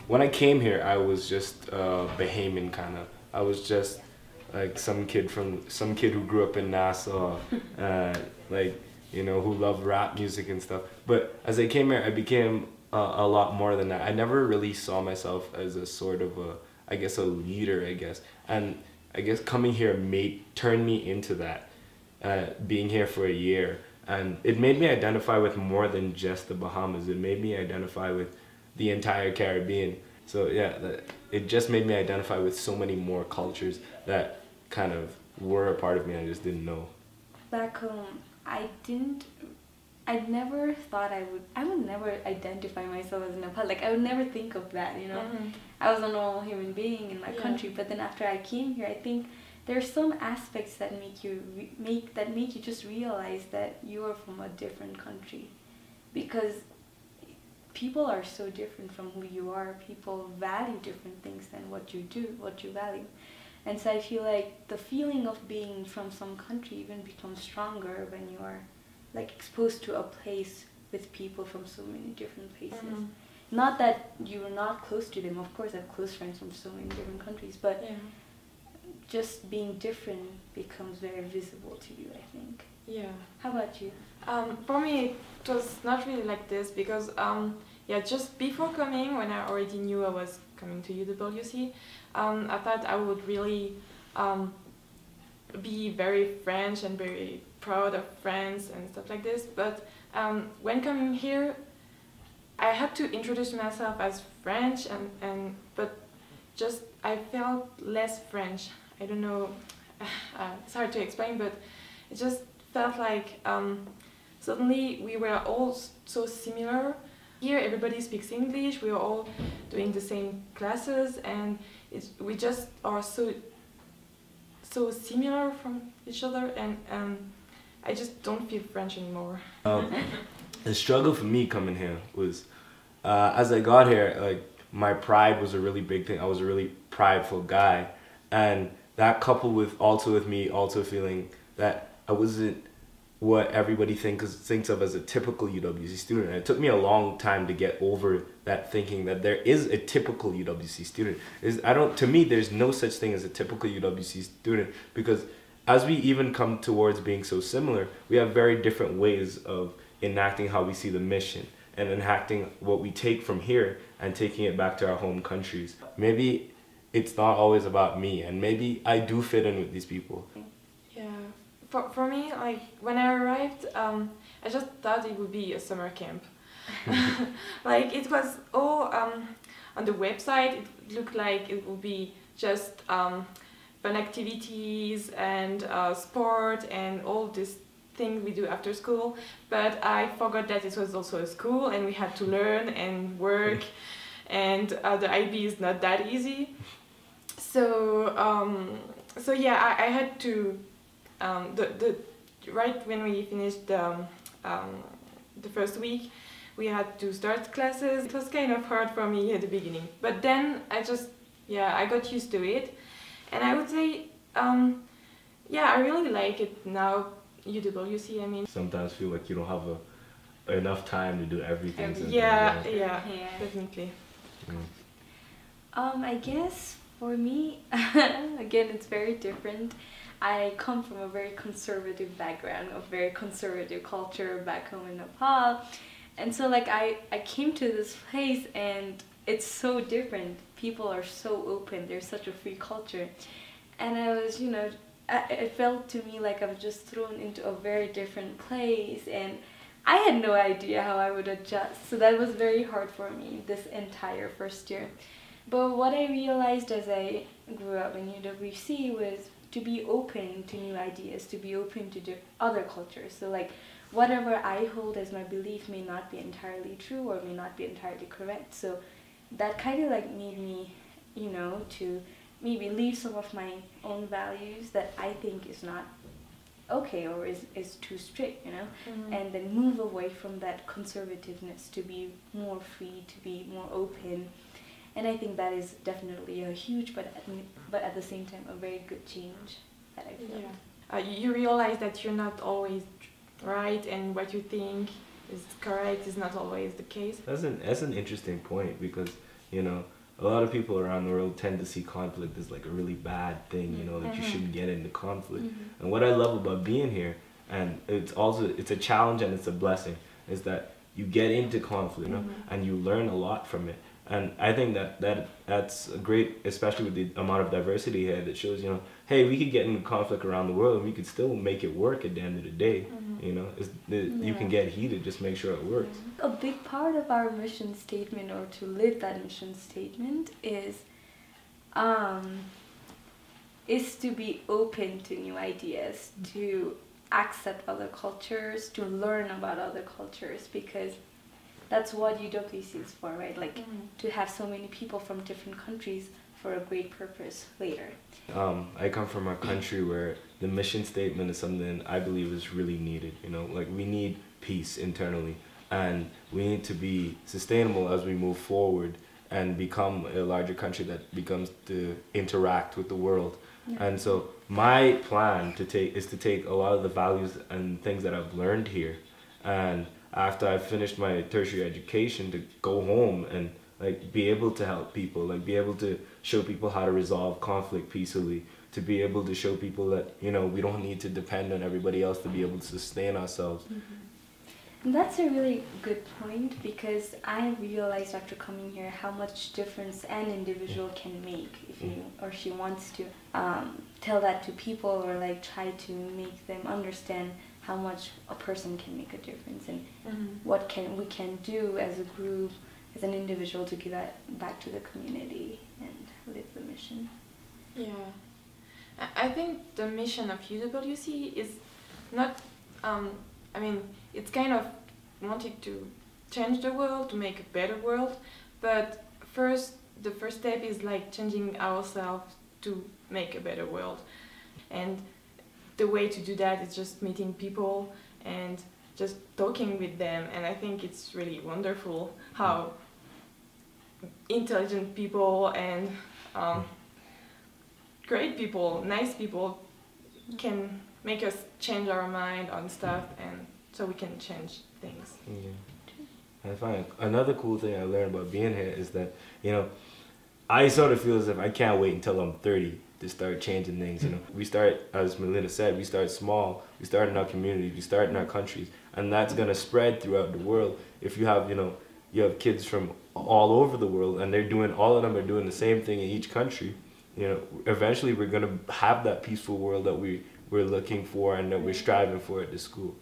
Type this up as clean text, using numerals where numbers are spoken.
when I came here, I was just Bahamian kind of. I was just like some kid who grew up in Nassau, like who loved rap music and stuff. But as I came here, I became a lot more than that. I never really saw myself as a sort of a leader, I guess. And I guess coming here turned me into that. Being here for a year, and it made me identify with more than just the Bahamas. It made me identify with the entire Caribbean. So yeah, it just made me identify with so many more cultures that kind of were a part of me I just didn't know. Back home, I never thought I would never identify myself as Nepal. Like, I would never think of that, you know. Mm-hmm. I was a normal human being in my country, but then after I came here, I think there are some aspects that make you just realize that you are from a different country, because people are so different from who you are. People value different things than what you value. And so I feel like the feeling of being from some country even becomes stronger when you are like exposed to a place with people from so many different places. Mm-hmm. Not that you are not close to them. Of course, I have close friends from so many different countries, but just being different becomes very visible to you, I think. Yeah. How about you? For me, it was not really like this because, just before coming, when I already knew I was coming to UWC, I thought I would really be very French and very proud of France and stuff like this. But when coming here, I had to introduce myself as French, but just I felt less French. I don't know, it's hard to explain, but it just felt like suddenly we were all so similar. Here everybody speaks English, we are all doing the same classes, and we just are so similar from each other, and I just don't feel French anymore. The struggle for me coming here was, as I got here, like my pride was a really big thing. I was a really prideful guy, and that coupled with me feeling that I wasn't what everybody thinks of as a typical UWC student. And it took me a long time to get over that thinking that there is a typical UWC student. To me, there's no such thing as a typical UWC student, because as we even come towards being so similar, we have very different ways of enacting how we see the mission and enacting what we take from here and taking it back to our home countries. Maybe it's not always about me, and maybe I do fit in with these people. Yeah, for me, like when I arrived, I just thought it would be a summer camp. Like it was all on the website. It looked like it would be just fun activities and sport and all this thing we do after school. But I forgot that it was also a school, and we had to learn and work, and the IB is not that easy. So I had to right when we finished the first week, we had to start classes. It was kind of hard for me at the beginning, but then I got used to it, and I would say I really like it now. UWC, I mean. Sometimes feel like you don't have enough time to do everything. Yeah, definitely. I guess for me, again, it's very different. I come from a very conservative background, a very conservative culture back home in Nepal. And so like I came to this place and it's so different. People are so open. There's such a free culture. And I was, it felt to me like I was just thrown into a very different place, and I had no idea how I would adjust. So that was very hard for me this entire first year. But what I realized as I grew up in UWC was to be open to new ideas, to be open to other cultures. So like whatever I hold as my belief may not be entirely true or may not be entirely correct. So that kind of like made me, to maybe leave some of my own values that I think is not okay or is too strict, and then move away from that conservativeness to be more free, to be more open. And I think that is definitely a huge, but at the same time, a very good change that I felt. Yeah. You realize that you're not always right, and what you think is correct is not always the case. That's an interesting point, because a lot of people around the world tend to see conflict as like a really bad thing, you know, that you shouldn't get into conflict. And what I love about being here, and it's a challenge and it's a blessing, is that you get into conflict, you know, and you learn a lot from it. And I think that's great, especially with the amount of diversity here, that shows, you know, hey, we could get into conflict around the world and we could still make it work at the end of the day. You know, you can get heated, just make sure it works. A big part of our mission statement, or to live that mission statement, is to be open to new ideas, to accept other cultures, to learn about other cultures, because that's what UWC is for, right? Like to have so many people from different countries for a great purpose later. I come from a country where the mission statement is something I believe is really needed. You know, like we need peace internally, and we need to be sustainable as we move forward and become a larger country that becomes to interact with the world. And so my plan is to take a lot of the values and things that I've learned here, and after I finished my tertiary education, to go home and like be able to help people, like be able to show people how to resolve conflict peacefully, to be able to show people that, you know, we don't need to depend on everybody else to be able to sustain ourselves. And that's a really good point, because I realized after coming here how much difference an individual can make if he or she wants to tell that to people, or like try to make them understand how much a person can make a difference, and what we can do as a group, as an individual, to give that back to the community and live the mission. Yeah, I think the mission of UWC is not, I mean, it's kind of wanting to change the world, to make a better world, but the first step is like changing ourselves to make a better world. And the way to do that is just meeting people and just talking with them, and I think it's really wonderful how intelligent people and great people, nice people can make us change our mind on stuff, and so we can change things. I find another cool thing I learned about being here is that, you know, I sort of feel as if I can't wait until I'm 30 to start changing things. You know, we start, as Melinda said, we start small, we start in our communities, we start in our countries, and that's gonna spread throughout the world. If you have, you know, you have kids from all over the world, and all of them are doing the same thing in each country, you know, eventually we're gonna have that peaceful world that we're looking for and that we're striving for at the school.